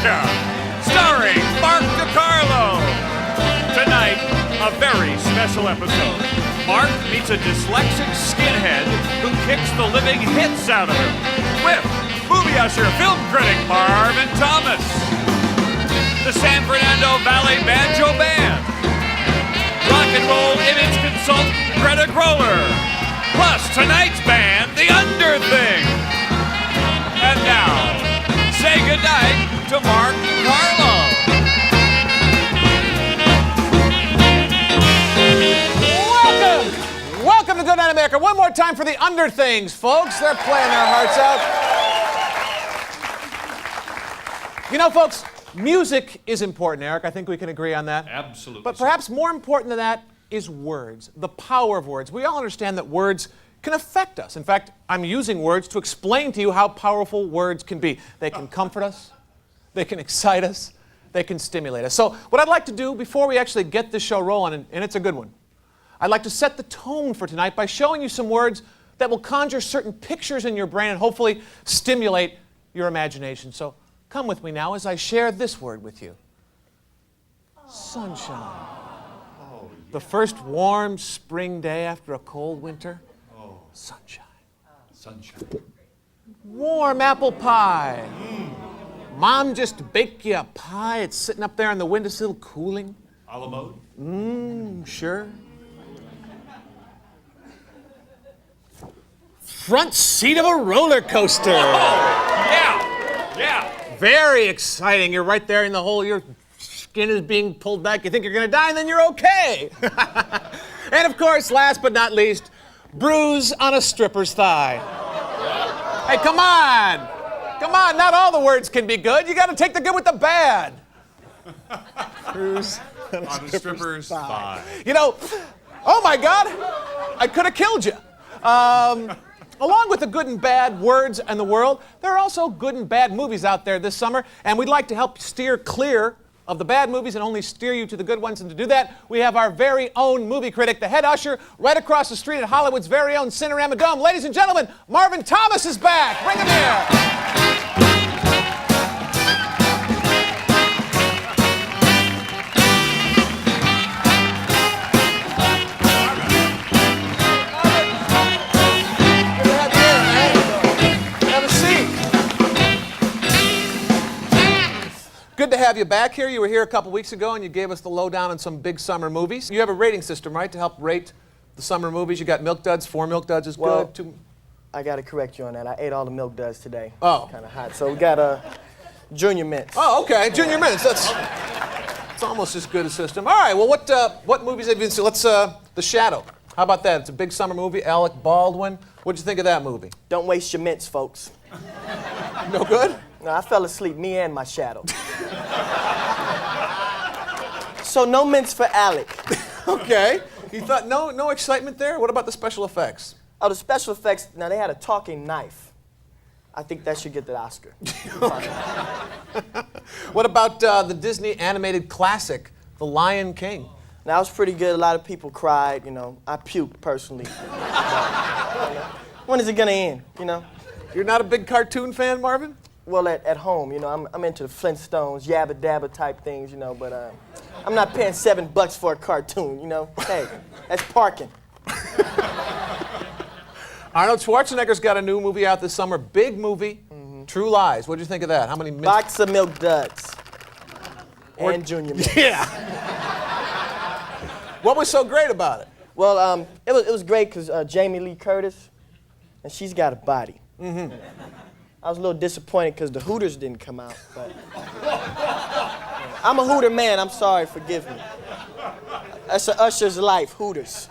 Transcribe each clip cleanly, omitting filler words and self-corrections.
America, starring Mark DeCarlo. Tonight, a very special episode. Mark meets a dyslexic skinhead who kicks the living hits out of him with movie usher, film critic Marvin Thomas, the San Fernando Valley Banjo Band, rock and roll image consultant Greta Groller, plus tonight's band, The Underthing. And now, say goodnight to Mark DeCarlo. Welcome to Goodnight America. One more time for the Underthings, folks. They're playing their hearts out. You know, folks, music is important, Eric. I think we can agree on that. Absolutely. But perhaps more important than that is words, the power of words. We all understand that words can affect us. In fact, I'm using words to explain to you how powerful words can be. They can comfort us, they can excite us, they can stimulate us. So what I'd like to do before we actually get this show rolling, and it's a good one, I'd like to set the tone for tonight by showing you some words that will conjure certain pictures in your brain and hopefully stimulate your imagination. So come with me now as I share this word with you. Sunshine. Oh, yeah. The first warm spring day after a cold winter. Oh. Sunshine. Sunshine. Warm apple pie. Mom just baked you a pie. It's sitting up there on the windowsill cooling. A la mode? Sure. Front seat of a roller coaster. Yeah. Very exciting. You're right there in the hole. Your skin is being pulled back. You think you're going to die, and then you're okay. And of course, last but not least, bruise on a stripper's thigh. Hey, come on. Come on. Not all the words can be good. You got to take the good with the bad. Bruise on On a stripper's thigh. You know, oh my God, I could have killed you. Along with the good and bad words in the world, there are also good and bad movies out there this summer, and we'd like to help steer clear of the bad movies and only steer you to the good ones. And to do that, we have our very own movie critic, the head usher, right across the street at Hollywood's very own Cinerama Dome. Ladies and gentlemen, Marvin Thomas is back. Bring him here. Good to have you back here. You were here a couple weeks ago and you gave us the lowdown on some big summer movies. You have a rating system, right, to help rate the summer movies. You got Milk Duds, 4 Milk Duds is Well, good. I got to correct you on that. I ate all the Milk Duds today. Oh. Kind of hot. So we got Junior Mints. Oh, okay, Junior Mints. That's almost as good a system. All right, well, what movies have you seen? Let's, The Shadow. How about that? It's a big summer movie. Alec Baldwin. What'd you think of that movie? Don't waste your mints, folks. No good? No, I fell asleep, me and my shadow. So no mints for Alec. Okay. You thought no excitement there? What about the special effects? Oh, the special effects, now they had a talking knife. I think that should get the Oscar. What about the Disney animated classic, The Lion King? Now, that was pretty good. A lot of people cried, you know. I puked, personally. When is it gonna end, you know? You're not a big cartoon fan, Marvin? Well, at home, you know, I'm into the Flintstones, Yabba Dabba type things, you know, but I'm not paying $7 for a cartoon, you know? Hey, that's parking. Arnold Schwarzenegger's got a new movie out this summer, big movie, True Lies. What'd you think of that? How many minutes? Box of Milk Duds. And Junior Mints. Yeah. What was so great about it? Well, it was great because Jamie Lee Curtis, and she's got a body. I was a little disappointed because the Hooters didn't come out, but I'm a Hooter man. I'm sorry, forgive me. That's an Usher's life, Hooters.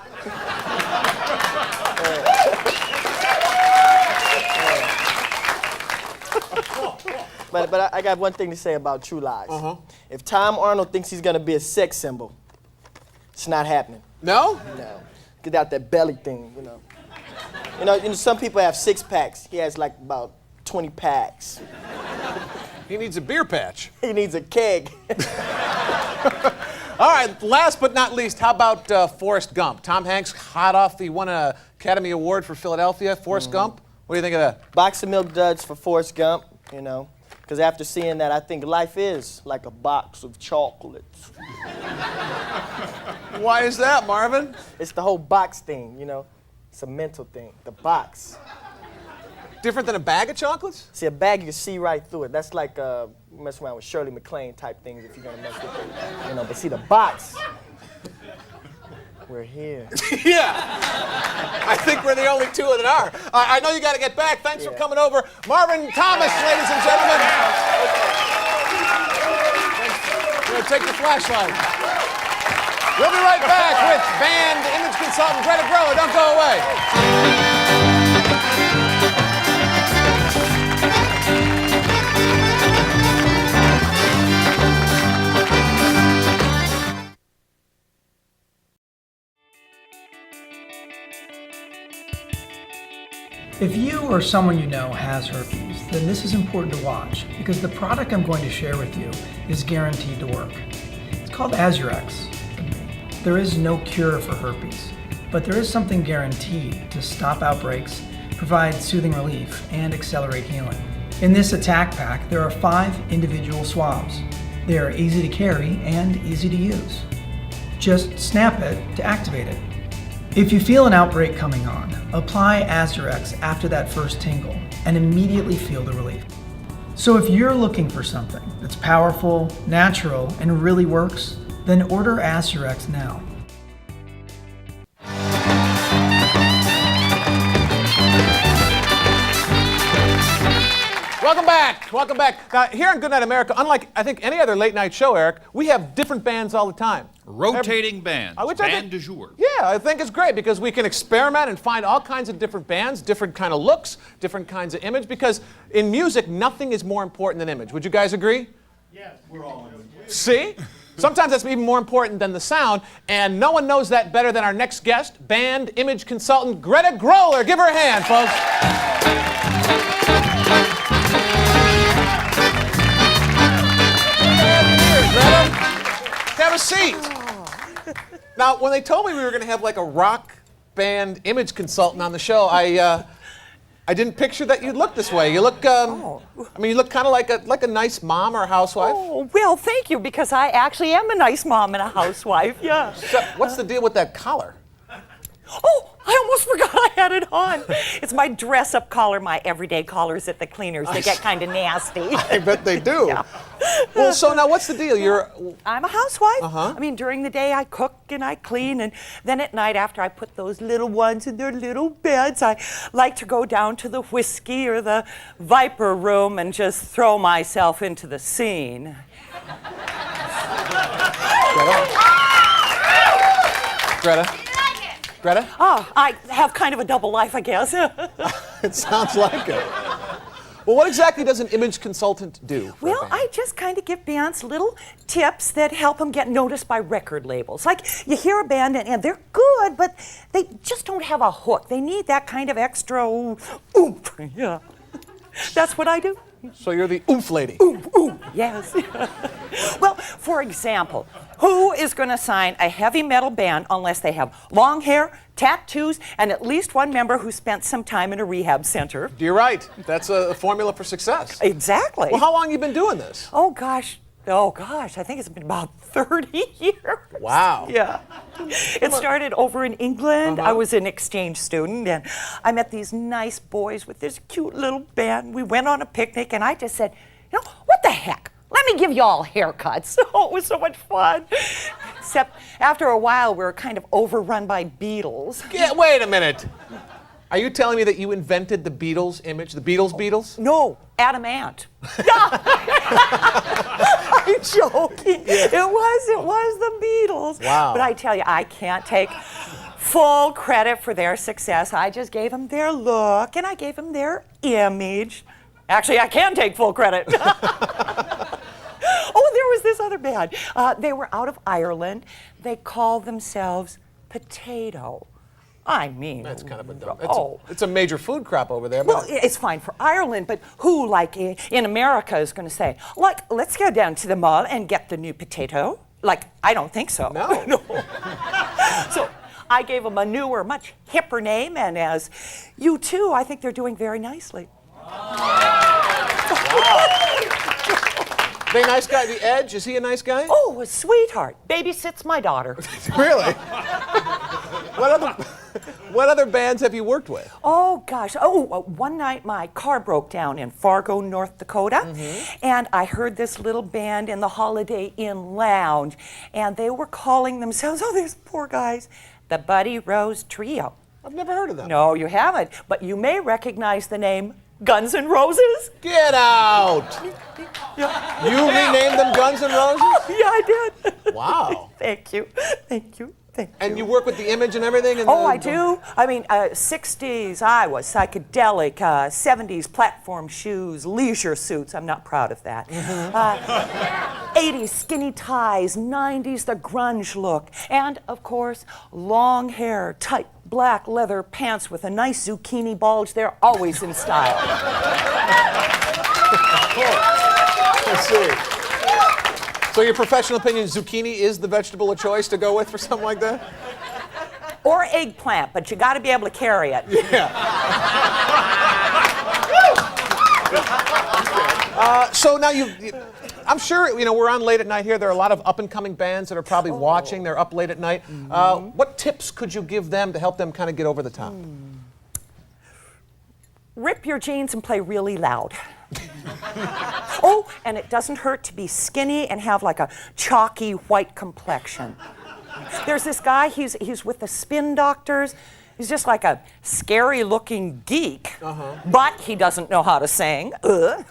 But I got one thing to say about True Lies. If Tom Arnold thinks he's gonna be a sex symbol, it's not happening. No? No. Get out that belly thing, you know. You know, some people have 6-packs. He has like about 20 packs. He needs a beer patch. He needs a keg. All right, last but not least, how about Forrest Gump? Tom Hanks, hot off the won an Academy Award for Philadelphia. Forrest Gump, what do you think of that? Box of Milk Duds for Forrest Gump, you know. Because after seeing that, I think life is like a box of chocolates. Why is that, Marvin? It's the whole box thing, you know? It's a mental thing, the box. Different than a bag of chocolates? See, a bag, you can see right through it. That's like messing around with Shirley MacLaine type things if you're gonna mess with it. You know, but see, the box, we're here. Yeah. I think we're the only two that are. I know you got to get back. Thanks for coming over. Marvin Thomas, ladies and gentlemen. We're going to take the flashlight. We'll be right back with band image consultant Greta Grower. Don't go away. If you or someone you know has herpes, then this is important to watch because the product I'm going to share with you is guaranteed to work. It's called Azurex. There is no cure for herpes, but there is something guaranteed to stop outbreaks, provide soothing relief, and accelerate healing. In this attack pack, there are 5 individual swabs. They are easy to carry and easy to use. Just snap it to activate it. If you feel an outbreak coming on, apply Azurex after that first tingle and immediately feel the relief. So if you're looking for something that's powerful, natural, and really works, then order Azurex now. Welcome back. Welcome back. Now, here on Goodnight America, unlike, I think, any other late night show, Eric, we have different bands all the time. Rotating bands, which I band think- du jour. Yeah, I think it's great because we can experiment and find all kinds of different bands, different kind of looks, different kinds of image, because in music, nothing is more important than image. Would you guys agree? Yes, we're all in. See? Sometimes that's even more important than the sound, and no one knows that better than our next guest, band image consultant Greta Grower. Give her a hand, folks. Greta, have a seat. Now, when they told me we were going to have like a rock band image consultant on the show, I didn't picture that you'd look this way. You look, I mean, you look kind of like a nice mom or a housewife. Oh, well, thank you, because I actually am a nice mom and a housewife, yeah. Except, what's the deal with that collar? Oh, I almost forgot I had it on. It's my dress-up collar, my everyday collars at the cleaners. They get kind of nasty. I bet they do. Yeah. Well, so now what's the deal? I'm a housewife. Uh-huh. I mean, during the day I cook and I clean, and then at night after I put those little ones in their little beds, I like to go down to the whiskey or the Viper room and just throw myself into the scene. Greta? Greta? Oh, I have kind of a double life, I guess. It sounds like it. Well, what exactly does an image consultant do? For a Well, band? I just kind of give bands little tips that help them get noticed by record labels. Like, you hear a band and they're good, but they just don't have a hook. They need that kind of extra oomph. Yeah. That's what I do. So you're the oomph lady. Ooh, yes. Well, for example, who is going to sign a heavy metal band unless they have long hair, tattoos, and at least one member who spent some time in a rehab center? You're right. That's a formula for success. Exactly. Well, how long have you been doing this? Oh, gosh, I think it's been about 30 years. Wow. Yeah. It started over in England. I was an exchange student, and I met these nice boys with this cute little band. We went on a picnic, and I just said, you know, what the heck? Let me give you all haircuts. Oh, it was so much fun. Except after a while, we were kind of overrun by beetles. Yeah, wait a minute. Are you telling me that you invented the Beatles image, the Beatles? No, Adam Ant. I'm joking. Yeah. It was the Beatles. Wow. But I tell you, I can't take full credit for their success. I just gave them their look and I gave them their image. Actually, I can take full credit. Oh, there was this other band. They were out of Ireland. They called themselves Potato. I mean, That's kind of a dumb. It's a major food crop over there. Well, But it's fine for Ireland, but who, like, in America is going to say, like, let's go down to the mall and get the new potato? Like, I don't think so. No. No. So I gave them a newer, much hipper name, and as you two, I think they're doing very nicely. wow. They nice guy. The Edge, is he a nice guy? Oh, a sweetheart. Babysits my daughter. Really? What other bands have you worked with? Oh, gosh. One night my car broke down in Fargo, North Dakota, and I heard this little band in the Holiday Inn Lounge, and they were calling themselves, oh, these poor guys, the Buddy Rose Trio. I've never heard of them. No, you haven't, but you may recognize the name Guns N' Roses. Get out! You renamed them Guns N' Roses? Yeah, I did. Wow. Thank you. Thank you. Thank you. And you work with the image and everything? And I do. I mean, 60s Iowa, psychedelic, 70s platform shoes, leisure suits. I'm not proud of that. 80s skinny ties, 90s the grunge look, and of course, long hair, tight black leather pants with a nice zucchini bulge. They're always in style. Let's see. So your professional opinion, zucchini is the vegetable of choice to go with for something like that? Or eggplant, but you got to be able to carry it. Yeah. So now I'm sure, we're on late at night here. There are a lot of up-and-coming bands that are probably watching. They're up late at night. What tips could you give them to help them kind of get over the top? Rip your jeans and play really loud. Oh, and it doesn't hurt to be skinny and have like a chalky white complexion. There's this guy, he's with the Spin Doctors. He's just like a scary-looking geek, but he doesn't know how to sing. Yeah,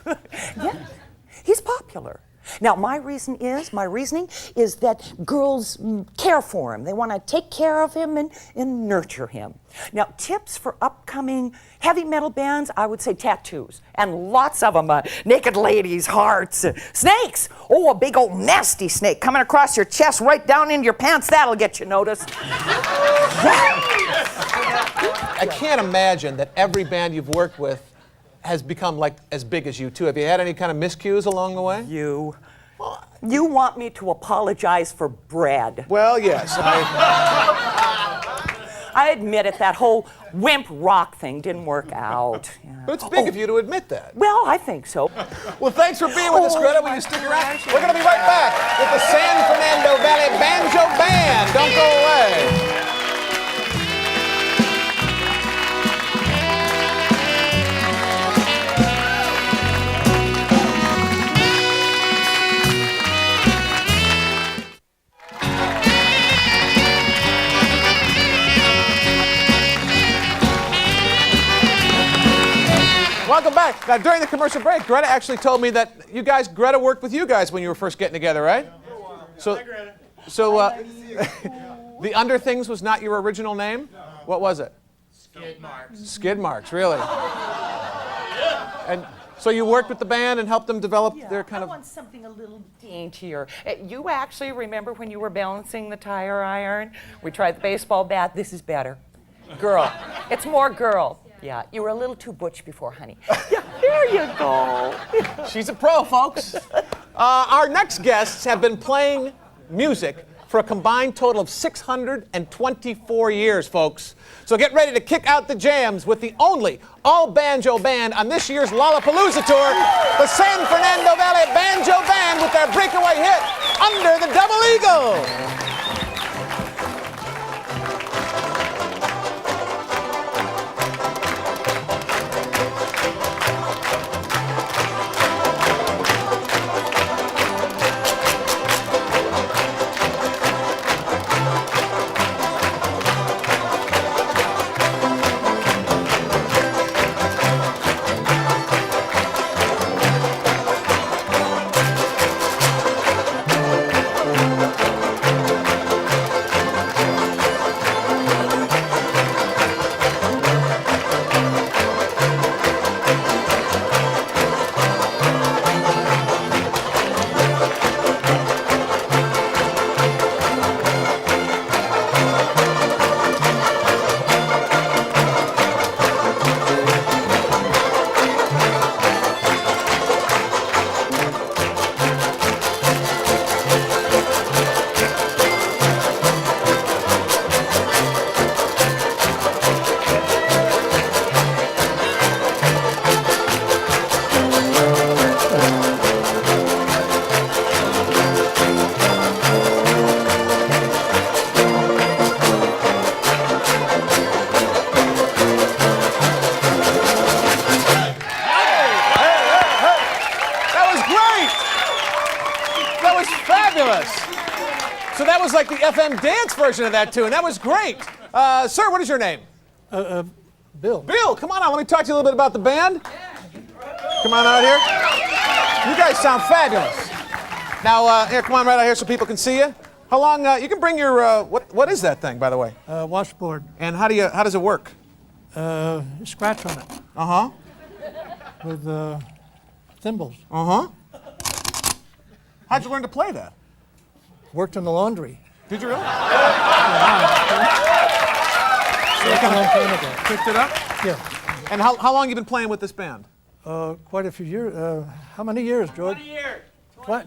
he's popular. Now, my reasoning is that girls care for him. They want to take care of him and nurture him. Now, tips for upcoming heavy metal bands, I would say tattoos. And lots of them, naked ladies, hearts, snakes. Oh, a big old nasty snake coming across your chest right down into your pants. That'll get you noticed. I can't imagine that every band you've worked with has become like as big as you two. Have you had any kind of miscues along the way? You want me to apologize for Brad. Well, yes. I admit it, that whole wimp rock thing didn't work out. Yeah. But it's big of you to admit that. Well, I think so. Well, thanks for being with us, Greta. Will you stick around? We're going to be right back with the San Fernando Valley Banjo Band. Don't go away. Welcome back. Now, during the commercial break, Greta actually told me that Greta worked with you guys when you were first getting together, right? So the Under Things was not your original name? No. What was it? Skid Marks. Skid Marks, really? And so you worked with the band and helped them develop their kind of... I want something a little daintier. You actually remember when you were balancing the tire iron? We tried the baseball bat. This is better. Girl. It's more girl. Yeah, you were a little too butch before, honey. Yeah, there you go. She's a pro, folks. Our next guests have been playing music for a combined total of 624 years, folks. So get ready to kick out the jams with the only all-banjo band on this year's Lollapalooza tour, the San Fernando Valley Banjo Band with their breakaway hit, Under the Double Eagle. So that was like the FM dance version of that tune. That was great. Sir, what is your name? Bill. Bill, come on out. Let me talk to you a little bit about the band. Come on out here. You guys sound fabulous. Now, here, come on right out here so people can see you. How long, you can bring your, what is that thing, by the way? Washboard. And how does it work? Scratch on it Uh-huh. with thimbles. Uh-huh. How'd you learn to play that? Worked in the laundry. Did you really? A long time ago. Picked it up? Yeah. And how long you been playing with this band? Quite a few years. How many years, George? 20 years.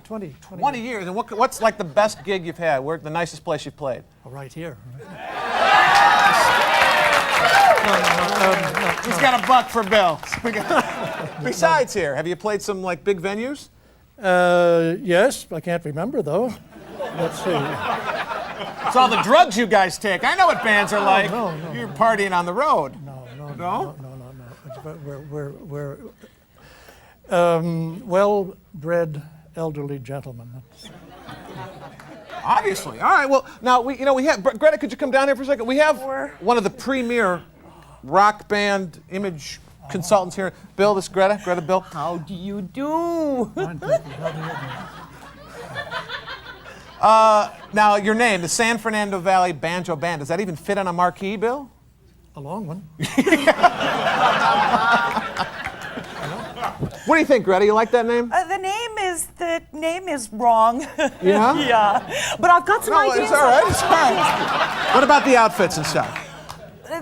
20 20 years. And what's like the best gig you've had? Where the nicest place you've played? Oh, right here. He's got a buck for Bill. Besides here, have you played some like big venues? Yes, I can't remember though. Let's see. It's all the drugs you guys take. I know what bands are like. no. You're partying on the road. No. No? We're well-bred elderly gentlemen. Obviously. All right. Well, now we have Greta. Could you come down here for a second? We have one of the premier rock band image consultants here. Bill, this is Greta. Greta, Bill. How do you do? Now your name, the San Fernando Valley Banjo Band. Does that even fit on a marquee, Bill? A long one. What do you think, Greta? You like that name? The name is wrong. Yeah? Yeah. But I've got some No, ideas. it's all right. It's all right. What about the outfits and stuff?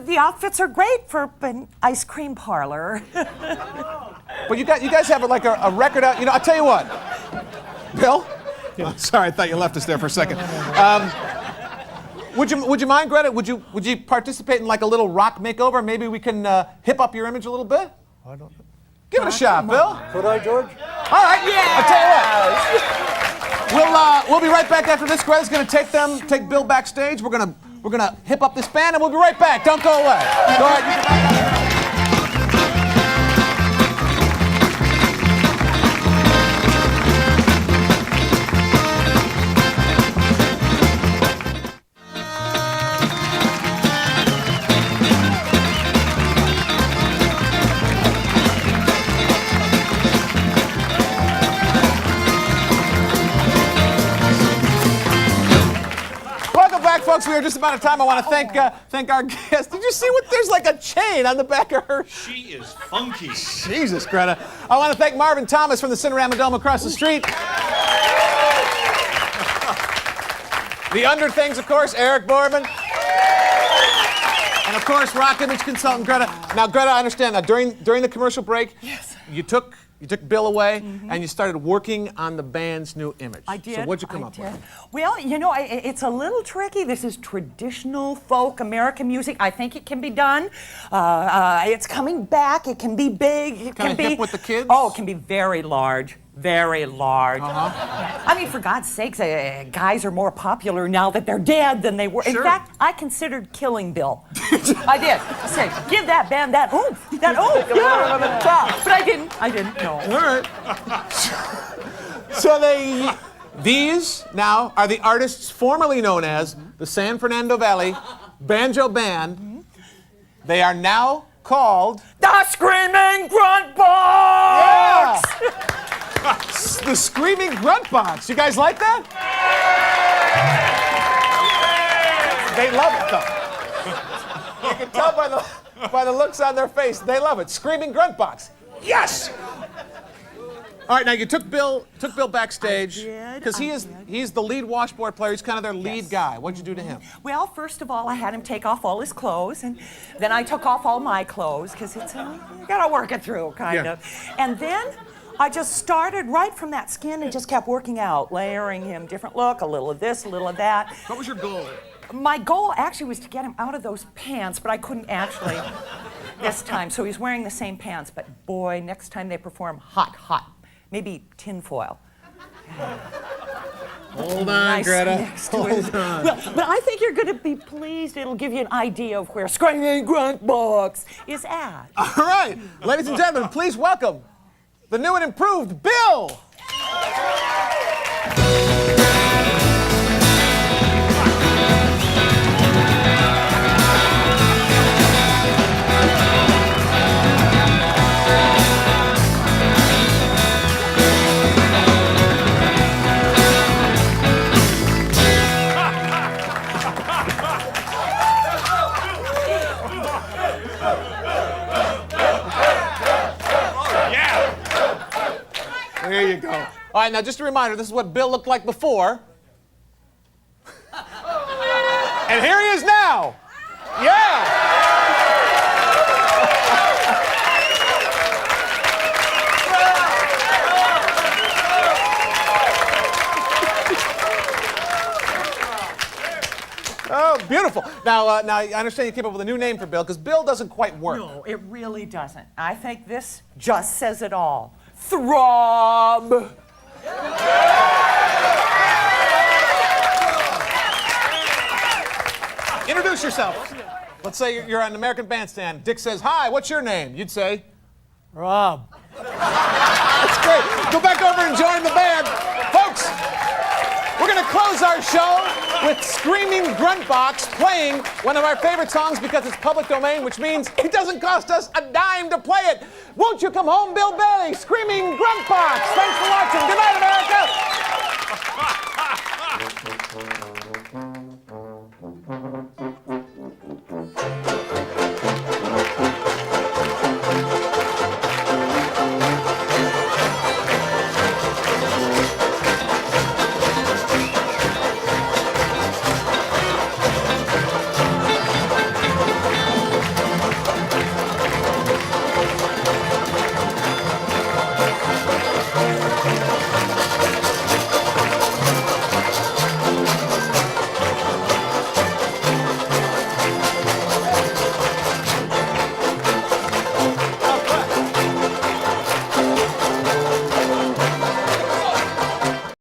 The outfits are great for an ice cream parlor. But you guys have like a record out. I'll tell you what. Bill? Yeah. Oh, sorry, I thought you left us there for a second. Would you mind, Greta? Would you participate in like a little rock makeover? Maybe we can hip up your image a little bit. I don't. Give it a shot, Bill. Could I, George? All right. Yeah. I'll tell you what. We'll be right back after this. Greta's gonna take Bill backstage. We're gonna hip up this band, and we'll be right back. Don't go away. Go ahead. Folks, we are just about out of time. I want to thank our guest. Did you see what? There's like a chain on the back of her. She is funky. Jesus, Greta. I want to thank Marvin Thomas from the Cinerama Dome across the street. The Under Things, of course, Eric Borman. And of course, rock image consultant Greta. Now, Greta, I understand. Now, during the commercial break, yes, you took Bill away, and you started working on the band's new image. I did. So what'd you come up with? Well, it's a little tricky. This is traditional folk American music. I think it can be done. It's coming back. It can be big. It can be hip with the kids? Oh, it can be very large. Very large. Uh-huh. I mean, for God's sakes, guys are more popular now that they're dead than they were. Sure. In fact, I considered killing Bill. I did. I said, give that band that oomph, yeah. But I didn't, no. All right. So these now are the artists formerly known as the San Fernando Valley Banjo Band. They are now called the Screaming Grunt Box! Yeah. The Screaming Grunt Box. You guys like that? They love it, though. You can tell by the looks on their face. They love it. Screaming Grunt Box. Yes. All right, now you took Bill backstage because he's the lead washboard player. He's kind of their lead guy. What'd you do to him? Well, first of all, I had him take off all his clothes, and then I took off all my clothes because it's you gotta work it through, kind of. And then I just started right from that skin and just kept working out, layering him different look, a little of this, a little of that. What was your goal? My goal actually was to get him out of those pants, but I couldn't actually this time. So he's wearing the same pants, but boy, next time they perform, hot. Maybe tinfoil. Hold on, Nice Greta. mix to it. Well, but I think you're going to be pleased. It'll give you an idea of where Screaming Grunt Box is at. All right, ladies and gentlemen, please welcome the new and improved Bill. There you go. All right, now just a reminder, this is what Bill looked like before. And here he is now. Yeah. Oh, beautiful. Now I understand you came up with a new name for Bill, because Bill doesn't quite work. No, it really doesn't. I think this just says it all. Throb. Introduce yourself. Let's say you're on an American Bandstand. Dick says, "Hi, what's your name?" You'd say, Rob. "That's great. Go back over and join the band." Folks, we're going to close our show with Screaming Grunt Box playing one of our favorite songs because it's public domain, which means it doesn't cost us a dime to play it. Won't you come home, Bill Bailey? Screaming Grunt Box. Thanks for watching. Good night, America.